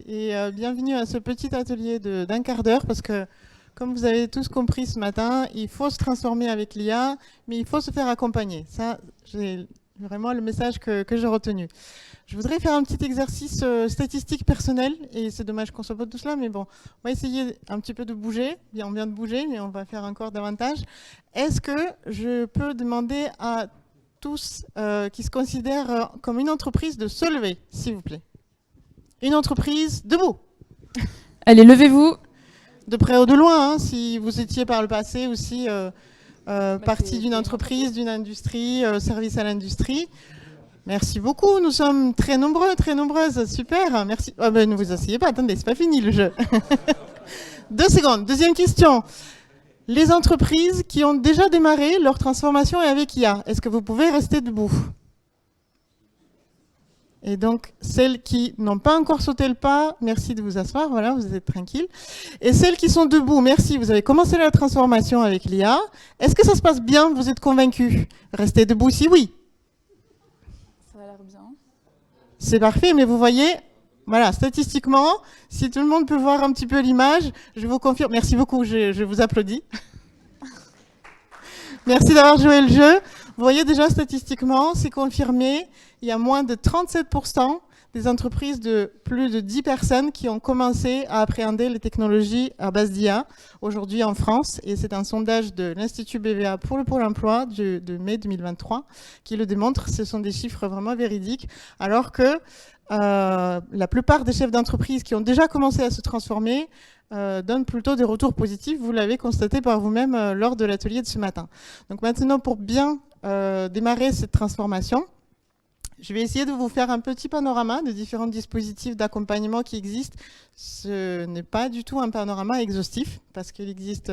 et bienvenue à ce petit atelier d'un quart d'heure parce que, comme vous avez tous compris ce matin, il faut se transformer avec l'IA, mais il faut se faire accompagner. Ça, c'est vraiment le message que j'ai retenu. Je voudrais faire un petit exercice statistique personnel, et c'est dommage qu'on soit pas tous là, mais bon, on va essayer un petit peu de bouger. Bien, on vient de bouger, mais on va faire encore davantage. Est-ce que je peux demander à tous qui se considèrent comme une entreprise de se lever, s'il vous plaît? Une entreprise debout. Allez, levez-vous. De près ou de loin, hein, si vous étiez par le passé aussi partie d'une entreprise, d'une industrie, service à l'industrie. Merci beaucoup, nous sommes très nombreux, très nombreuses, super, merci. Oh ben, ne vous asseyez pas, attendez, c'est pas fini le jeu. 2 secondes, deuxième question. Les entreprises qui ont déjà démarré leur transformation avec IA, est-ce que vous pouvez rester debout? Et donc, celles qui n'ont pas encore sauté le pas, merci de vous asseoir, voilà, vous êtes tranquilles. Et celles qui sont debout, merci, vous avez commencé la transformation avec l'IA. Est-ce que ça se passe bien? Vous êtes convaincus? Restez debout si oui. Ça a l'air bien. C'est parfait, mais vous voyez, voilà, statistiquement, si tout le monde peut voir un petit peu l'image, je vous confirme. Merci beaucoup, je vous applaudis. Merci d'avoir joué le jeu. Vous voyez déjà statistiquement, c'est confirmé, il y a moins de 37% des entreprises de plus de 10 personnes qui ont commencé à appréhender les technologies à base d'IA aujourd'hui en France. Et c'est un sondage de l'Institut BVA pour le Pôle emploi de mai 2023 qui le démontre. Ce sont des chiffres vraiment véridiques. Alors que la plupart des chefs d'entreprise qui ont déjà commencé à se transformer donnent plutôt des retours positifs. Vous l'avez constaté par vous-même lors de l'atelier de ce matin. Donc maintenant, pour bien démarrer cette transformation, je vais essayer de vous faire un petit panorama de différents dispositifs d'accompagnement qui existent. Ce n'est pas du tout un panorama exhaustif parce qu'il existe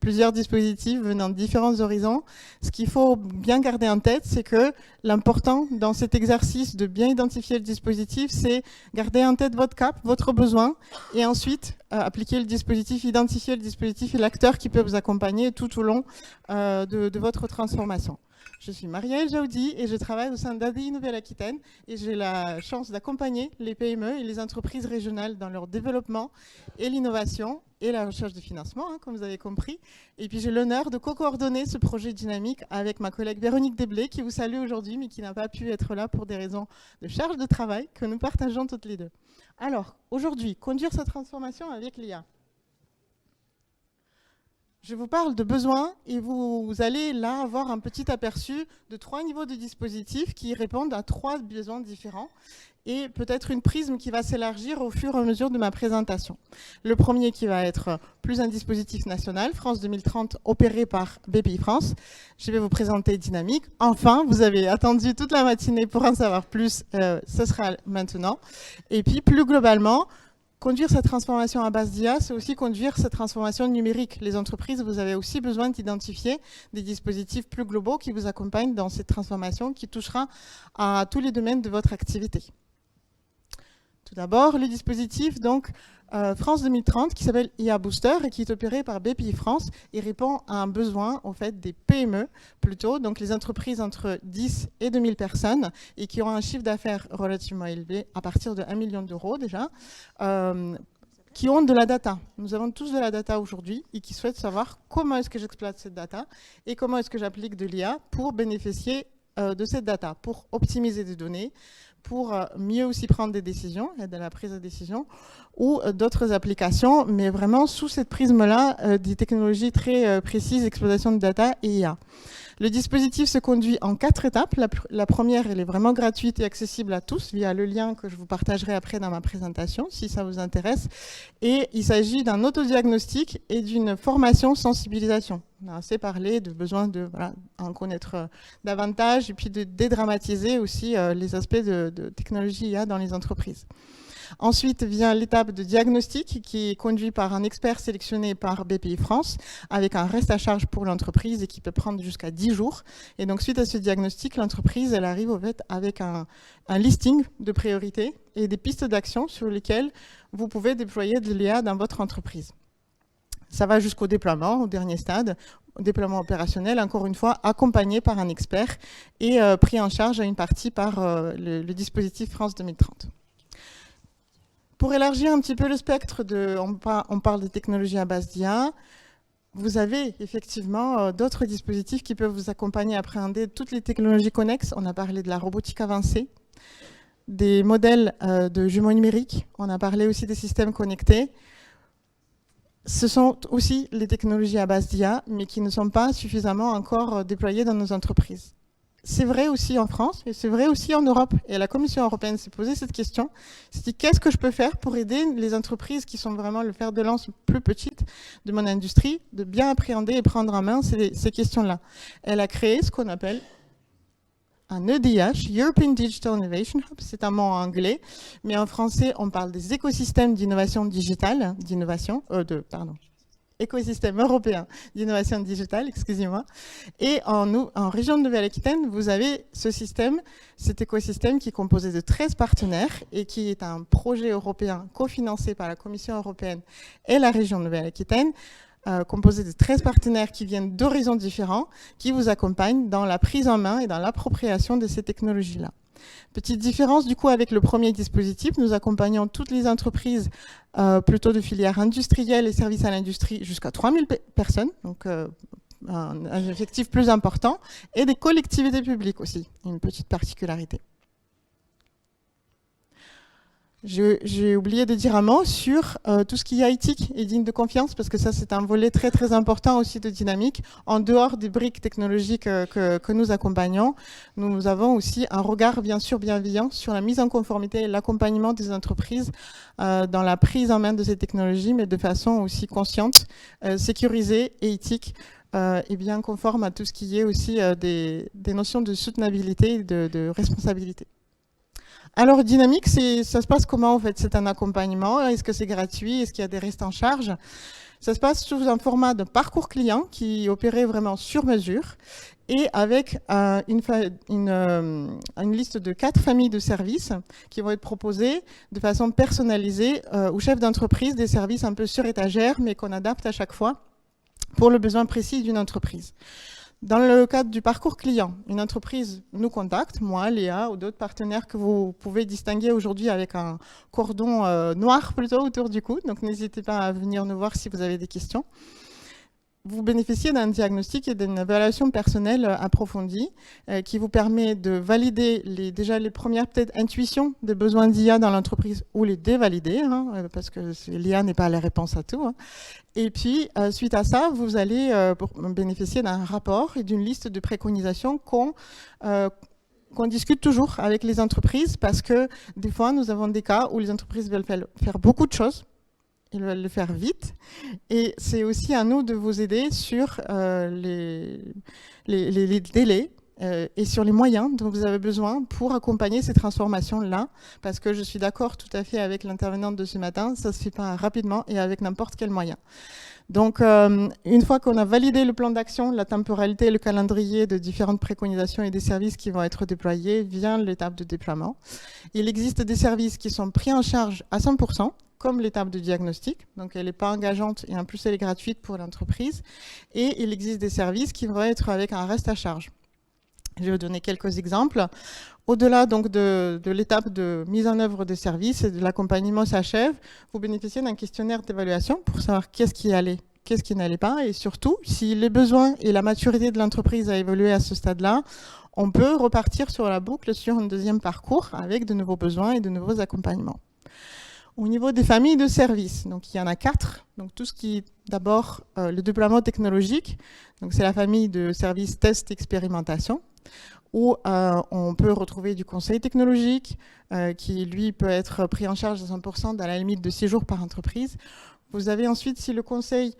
plusieurs dispositifs venant de différents horizons. Ce qu'il faut bien garder en tête, c'est que l'important dans cet exercice de bien identifier le dispositif, c'est garder en tête votre cap, votre besoin, et ensuite appliquer le dispositif, identifier le dispositif et l'acteur qui peut vous accompagner tout au long de votre transformation. Je suis Marielle Jaoudi et je travaille au sein d'ADI Nouvelle-Aquitaine et j'ai la chance d'accompagner les PME et les entreprises régionales dans leur développement et l'innovation et la recherche de financement, hein, comme vous avez compris. Et puis j'ai l'honneur de co-coordonner ce projet dynamique avec ma collègue Véronique Desblés qui vous salue aujourd'hui mais qui n'a pas pu être là pour des raisons de charge de travail que nous partageons toutes les deux. Alors, aujourd'hui, conduire sa transformation avec l'IA. Je vous parle de besoins et vous allez là avoir un petit aperçu de 3 niveaux de dispositifs qui répondent à 3 besoins différents et peut-être une prisme qui va s'élargir au fur et à mesure de ma présentation. Le premier qui va être plus un dispositif national, France 2030, opéré par BPI-France. Je vais vous présenter Dynamique. Enfin, vous avez attendu toute la matinée pour en savoir plus, ce sera maintenant. Et puis plus globalement, conduire cette transformation à base d'IA, c'est aussi conduire cette transformation numérique. Les entreprises, vous avez aussi besoin d'identifier des dispositifs plus globaux qui vous accompagnent dans cette transformation qui touchera à tous les domaines de votre activité. Tout d'abord, le dispositif donc, France 2030 qui s'appelle IA Booster et qui est opéré par BPI France et répond à un besoin en fait, des PME plutôt, donc les entreprises entre 10 et 2000 personnes et qui ont un chiffre d'affaires relativement élevé à partir de 1 million d'euros déjà, qui ont de la data. Nous avons tous de la data aujourd'hui et qui souhaitent savoir comment est-ce que j'exploite cette data et comment est-ce que j'applique de l'IA pour bénéficier de cette data, pour optimiser des données, pour mieux aussi prendre des décisions, de la prise de décision, ou d'autres applications, mais vraiment sous cette prisme-là, des technologies très précises, exploitation de data et IA. Le dispositif se conduit en 4 étapes. La première, elle est vraiment gratuite et accessible à tous via le lien que je vous partagerai après dans ma présentation, si ça vous intéresse. Et il s'agit d'un autodiagnostic et d'une formation sensibilisation. On a assez parlé de besoin de voilà, en connaître davantage et puis de dédramatiser aussi les aspects de technologie IA dans les entreprises. Ensuite vient l'étape de diagnostic qui est conduit par un expert sélectionné par BPI France avec un reste à charge pour l'entreprise et qui peut prendre jusqu'à 10 jours. Et donc suite à ce diagnostic, l'entreprise elle arrive au fait avec un listing de priorités et des pistes d'action sur lesquelles vous pouvez déployer de l'IA dans votre entreprise. Ça va jusqu'au déploiement, au dernier stade, au déploiement opérationnel, encore une fois, accompagné par un expert et pris en charge à une partie par le dispositif France 2030. Pour élargir un petit peu le spectre, on parle des technologies à base d'IA, vous avez effectivement d'autres dispositifs qui peuvent vous accompagner à appréhender toutes les technologies connexes. On a parlé de la robotique avancée, des modèles de jumeaux numériques, on a parlé aussi des systèmes connectés. Ce sont aussi les technologies à base d'IA, mais qui ne sont pas suffisamment encore déployées dans nos entreprises. C'est vrai aussi en France, et c'est vrai aussi en Europe. Et la Commission européenne s'est posé cette question. C'est dit, qu'est-ce que je peux faire pour aider les entreprises qui sont vraiment le fer de lance plus petites de mon industrie, de bien appréhender et prendre en main ces questions-là. Elle a créé ce qu'on appelle un EDH, European Digital Innovation Hub, c'est un mot en anglais, mais en français, on parle des écosystèmes d'innovation digitale, écosystème européen d'innovation digitale, excusez-moi. Et en région de Nouvelle-Aquitaine, vous avez ce système, cet écosystème qui est composé de 13 partenaires et qui est un projet européen cofinancé par la Commission européenne et la région de Nouvelle-Aquitaine, composé de 13 partenaires qui viennent d'horizons différents, qui vous accompagnent dans la prise en main et dans l'appropriation de ces technologies-là. Petite différence du coup avec le premier dispositif, nous accompagnons toutes les entreprises plutôt de filière industrielle et services à l'industrie jusqu'à 3000 personnes, donc un effectif plus important, et des collectivités publiques aussi, une petite particularité. J'ai oublié de dire un mot sur tout ce qui est éthique et digne de confiance, parce que ça, c'est un volet très, très important aussi de Dynamique. En dehors des briques technologiques que nous accompagnons, nous avons aussi un regard, bien sûr, bienveillant sur la mise en conformité et l'accompagnement des entreprises dans la prise en main de ces technologies, mais de façon aussi consciente, sécurisée et éthique, et bien conforme à tout ce qui est aussi des notions de soutenabilité et de responsabilité. Alors, Dynamique, ça se passe comment en fait? C'est un accompagnement, est-ce que c'est gratuit, est-ce qu'il y a des restes en charge? Ça se passe sous un format de parcours client qui est opéré vraiment sur mesure et avec une liste de 4 familles de services qui vont être proposées de façon personnalisée aux chefs d'entreprise, des services un peu sur étagère mais qu'on adapte à chaque fois pour le besoin précis d'une entreprise. Dans le cadre du parcours client, une entreprise nous contacte, moi, Léa, ou d'autres partenaires que vous pouvez distinguer aujourd'hui avec un cordon noir plutôt autour du cou. Donc n'hésitez pas à venir nous voir si vous avez des questions. Vous bénéficiez d'un diagnostic et d'une évaluation personnelle approfondie qui vous permet de valider déjà les premières peut-être intuitions des besoins d'IA dans l'entreprise ou les dévalider, parce que l'IA n'est pas la réponse à tout. Et puis, suite à ça, vous allez bénéficier d'un rapport et d'une liste de préconisations qu'on discute toujours avec les entreprises parce que des fois, nous avons des cas où les entreprises veulent faire beaucoup de choses. Ils veulent le faire vite. Et c'est aussi à nous de vous aider sur les délais et sur les moyens dont vous avez besoin pour accompagner ces transformations-là. Parce que je suis d'accord tout à fait avec l'intervenante de ce matin, ça ne se fait pas rapidement et avec n'importe quel moyen. Donc, une fois qu'on a validé le plan d'action, la temporalité et le calendrier de différentes préconisations et des services qui vont être déployés, vient l'étape de déploiement. Il existe des services qui sont pris en charge à 100%, comme l'étape de diagnostic, donc elle n'est pas engageante et en plus elle est gratuite pour l'entreprise. Et il existe des services qui vont être avec un reste à charge. Je vais vous donner quelques exemples. Au-delà donc de l'étape de mise en œuvre des services et de l'accompagnement s'achève, vous bénéficiez d'un questionnaire d'évaluation pour savoir qu'est-ce qui allait, qu'est-ce qui n'allait pas, et surtout, si les besoins et la maturité de l'entreprise a évolué à ce stade-là, on peut repartir sur la boucle sur un deuxième parcours avec de nouveaux besoins et de nouveaux accompagnements. Au niveau des familles de services, donc il y en a 4. Donc tout ce qui est d'abord le déploiement technologique, donc c'est la famille de services test expérimentation, où on peut retrouver du conseil technologique qui lui peut être pris en charge à 100% dans la limite de 6 jours par entreprise. Vous avez ensuite, si le conseil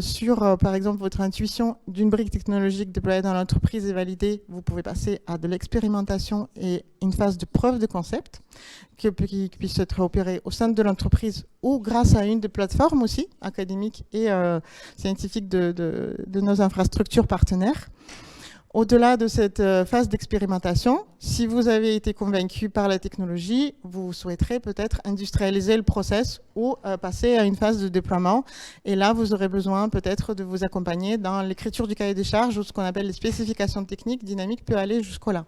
sur, par exemple, votre intuition d'une brique technologique déployée dans l'entreprise est validée, vous pouvez passer à de l'expérimentation et une phase de preuve de concept qui puisse être opérée au sein de l'entreprise ou grâce à une des plateformes aussi, académiques et scientifiques de nos infrastructures partenaires. Au-delà de cette phase d'expérimentation, si vous avez été convaincu par la technologie, vous souhaiterez peut-être industrialiser le process ou passer à une phase de déploiement. Et là, vous aurez besoin peut-être de vous accompagner dans l'écriture du cahier des charges ou ce qu'on appelle les spécifications techniques. Dynamique peut aller jusqu'au là.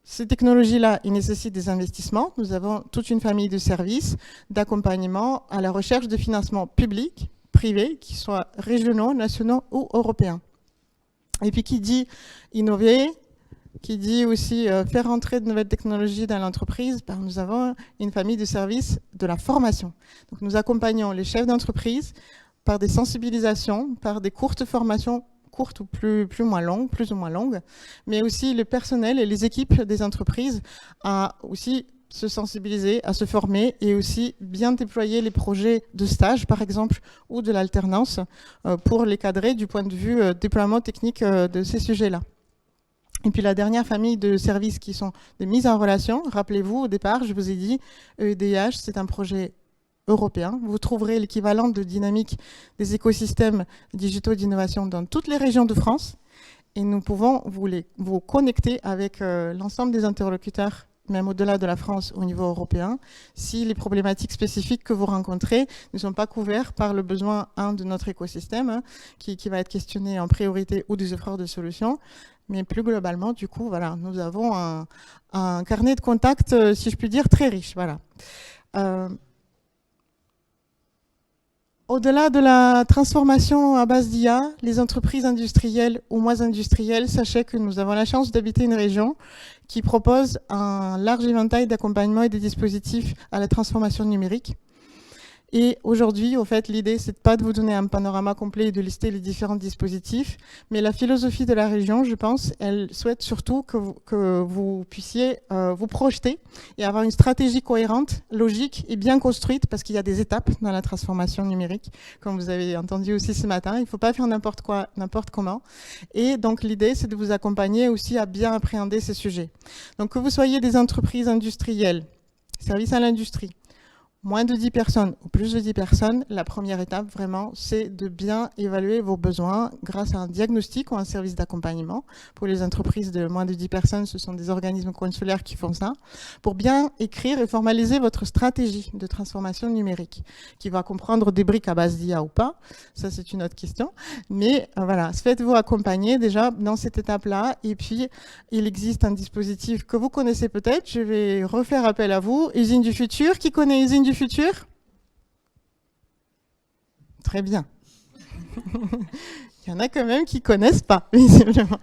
Ces technologies-là, ils nécessitent des investissements. Nous avons toute une famille de services d'accompagnement à la recherche de financements publics, privés, qui soient régionaux, nationaux ou européens. Et puis qui dit innover, qui dit aussi faire entrer de nouvelles technologies dans l'entreprise, ben, nous avons une famille de services de la formation. Donc nous accompagnons les chefs d'entreprise par des sensibilisations, par des courtes formations, courtes ou plus ou moins longues, mais aussi le personnel et les équipes des entreprises à aussi se sensibiliser, à se former et aussi bien déployer les projets de stage, par exemple, ou de l'alternance pour les cadrer du point de vue déploiement technique de ces sujets-là. Et puis la dernière famille de services qui sont des mises en relation. Rappelez-vous, au départ, je vous ai dit, EEDH, c'est un projet européen. Vous trouverez l'équivalent de dynamique des écosystèmes digitaux d'innovation dans toutes les régions de France. Et nous pouvons vous connecter avec l'ensemble des interlocuteurs, même au-delà de la France, au niveau européen, si les problématiques spécifiques que vous rencontrez ne sont pas couvertes par le besoin de notre écosystème, qui va être questionné en priorité, ou des offreurs de solutions. Mais plus globalement, du coup, voilà, nous avons un carnet de contacts, si je puis dire, très riche. Voilà. Au-delà de la transformation à base d'IA, les entreprises industrielles ou moins industrielles, sachez que nous avons la chance d'habiter une région qui propose un large éventail d'accompagnement et des dispositifs à la transformation numérique. Et aujourd'hui, au fait, l'idée, c'est pas de vous donner un panorama complet et de lister les différents dispositifs, mais la philosophie de la région, je pense, elle souhaite surtout que vous puissiez vous projeter et avoir une stratégie cohérente, logique et bien construite, parce qu'il y a des étapes dans la transformation numérique, comme vous avez entendu aussi ce matin. Il ne faut pas faire n'importe quoi, n'importe comment. Et donc, l'idée, c'est de vous accompagner aussi à bien appréhender ces sujets. Donc, que vous soyez des entreprises industrielles, services à l'industrie, moins de 10 personnes ou plus de 10 personnes, la première étape vraiment, c'est de bien évaluer vos besoins grâce à un diagnostic ou un service d'accompagnement. Pour les entreprises de moins de 10 personnes, ce sont des organismes consulaires qui font ça, pour bien écrire et formaliser votre stratégie de transformation numérique, qui va comprendre des briques à base d'IA ou pas. Ça, c'est une autre question. Mais voilà, faites-vous accompagner déjà dans cette étape-là. Et puis, il existe un dispositif que vous connaissez peut-être. Je vais refaire appel à vous. Usine du futur. Qui connaît Usine du futur? Très bien. Il y en a quand même qui ne connaissent pas, visiblement.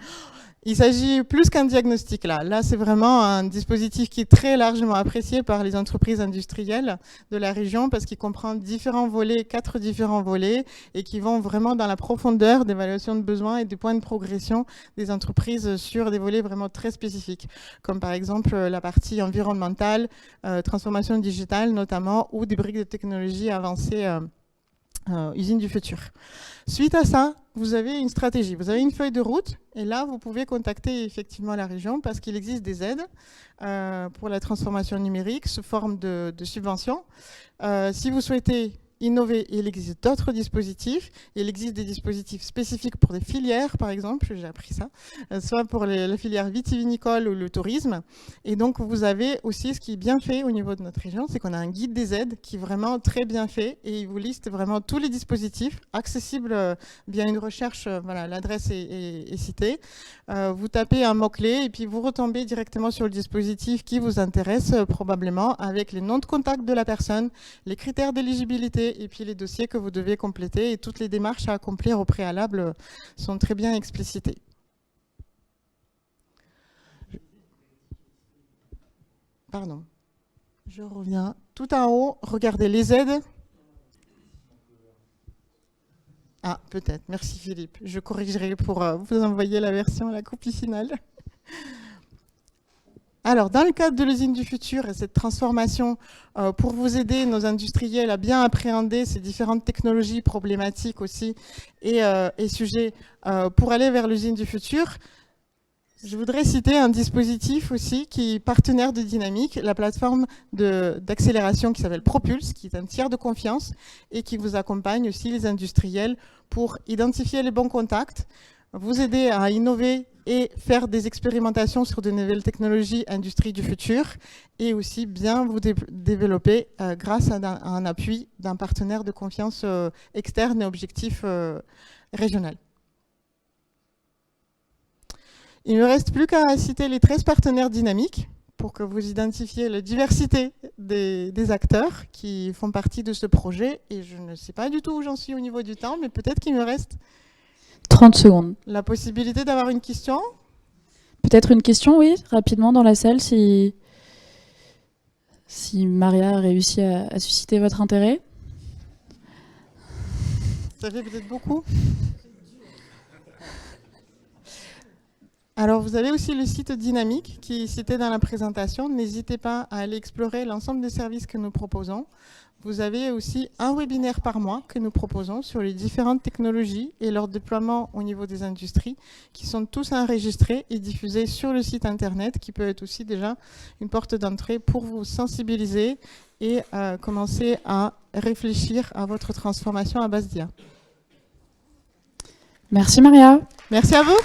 Il s'agit plus qu'un diagnostic là. Là, c'est vraiment un dispositif qui est très largement apprécié par les entreprises industrielles de la région parce qu'il comprend différents volets, 4 différents volets, et qui vont vraiment dans la profondeur d'évaluation de besoins et des points de progression des entreprises sur des volets vraiment très spécifiques, comme par exemple la partie environnementale, transformation digitale notamment, ou des briques de technologie avancées. Usine du futur. Suite à ça, vous avez une stratégie, vous avez une feuille de route, et là, vous pouvez contacter effectivement la région parce qu'il existe des aides pour la transformation numérique sous forme de subventions. Si vous souhaitez innover, il existe d'autres dispositifs. Il existe des dispositifs spécifiques pour des filières, par exemple, j'ai appris ça, soit pour la filière vitivinicole ou le tourisme. Et donc, vous avez aussi ce qui est bien fait au niveau de notre région, c'est qu'on a un guide des aides qui est vraiment très bien fait et il vous liste vraiment tous les dispositifs accessibles via une recherche. Voilà, l'adresse est citée. Vous tapez un mot-clé et puis vous retombez directement sur le dispositif qui vous intéresse probablement avec les noms de contact de la personne, les critères d'éligibilité et puis les dossiers que vous devez compléter et toutes les démarches à accomplir au préalable sont très bien explicitées. Pardon, je reviens tout en haut, regardez les aides. Ah, peut-être, merci Philippe, je corrigerai pour vous envoyer la version, la copie finale. Alors, dans le cadre de l'usine du futur et cette transformation, pour vous aider, nos industriels, à bien appréhender ces différentes technologies problématiques aussi et sujets pour aller vers l'usine du futur, je voudrais citer un dispositif aussi qui est partenaire de Dynamique, la plateforme d'accélération qui s'appelle Propulse, qui est un tiers de confiance et qui vous accompagne aussi les industriels pour identifier les bons contacts, vous aider à innover et faire des expérimentations sur de nouvelles technologies industrie du futur et aussi bien vous développer grâce à un appui d'un partenaire de confiance externe et objectif régional. Il ne me reste plus qu'à citer les 13 partenaires dynamiques pour que vous identifiez la diversité des acteurs qui font partie de ce projet. Et je ne sais pas du tout où j'en suis au niveau du temps, mais peut-être qu'il me reste 30 secondes. la possibilité d'avoir une question. Peut-être une question, oui, rapidement dans la salle, si Maria a réussi à susciter votre intérêt. Ça fait peut-être beaucoup. Alors, vous avez aussi le site Dynamique qui est cité dans la présentation. N'hésitez pas à aller explorer l'ensemble des services que nous proposons. Vous avez aussi un webinaire par mois que nous proposons sur les différentes technologies et leur déploiement au niveau des industries, qui sont tous enregistrés et diffusés sur le site internet, qui peut être aussi déjà une porte d'entrée pour vous sensibiliser et commencer à réfléchir à votre transformation à base d'IA. Merci Maria. Merci à vous.